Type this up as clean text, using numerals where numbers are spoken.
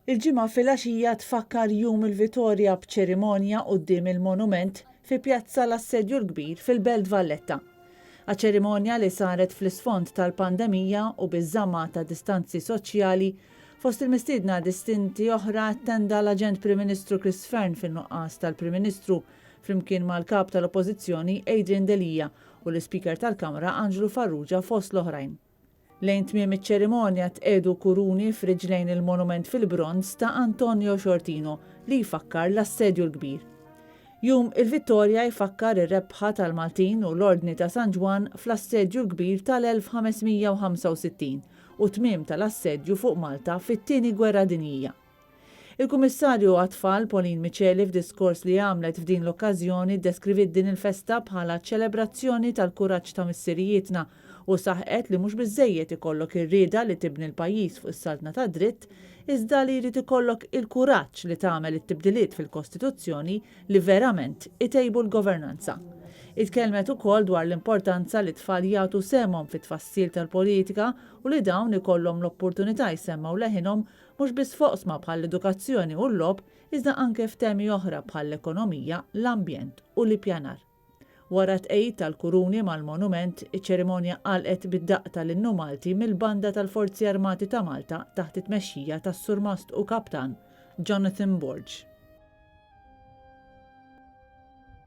Il-ġimgħa filgħaxija tfakkar jum il-Vittorja b'ċerimonja quddiem il-monument fi Pjazza l-Assedju l-Kbir fil-Belt Valletta. Għaċ-ċerimonja li saret fl-isfond tal-pandemija u biż-żamma ta' distanzi soċjali fost il-mistiedna distinti oħra attenda l-Aġent Prim Ministru Chris Fearn fin-nuqqas tal-Prim Ministru flimkien mal-kap tal-Oppożizzjoni Adrian Delija u l-Speaker tal-Kamra Angelo Farrugia fost l-oħrajn. Lejn tmiem iċ-ċerimonja tqedu kuruni f'riġlejn il-monument fil-bronz ta' Antonio Shortino li jfakkar l-Assedju l-Kbir. Jum il-Vittorja jfakkar ir-rebħa tal-Maltin u l-Ordni ta' San Ġwan fl-Assedju l-Kbir tal-1565 u tmiem tal-assedju fuq Malta fit-Tieni Gwerra Dinjija. Il-Kummissarju għat-Tfal Pauline Micheli f'diskors li għamlet f'din l-okkażjoni deskrivit din il-festa bħala ċelebrazzjoni tal-kuraġġ ta' missirijietna u saħqet li mhux biżżejjed ikollok ir-rieda li tibni l-pajjiż fuq is-saltna ta' dritt, iżda li jrid ikollok il-kuraġġ li tagħmel it-tibdiliet fil-Kostituzzjoni li verament itejbu l-governanza. Itkellmet ukoll dwar l-importanza li tfal jagħtu semhom fit-tfassil tal-politika u li dawn ikollhom l-opportunità jsemmaw leħinhom mhux biss foqsma bħall-edukazzjoni u l-logħob iżda anke f'temi oħra bħall-ekonomija, l-ambjent u l-ippjanar. Wara tqejjed tal-kuruni mal-monument, iċ-ċerimonja għalqet bid-daqq tal-innu Malti mill-Banda tal-Forzi Armati ta' Malta taħt it-tmexxija tas-Sur Mast u Kaptan Jonathan Borge.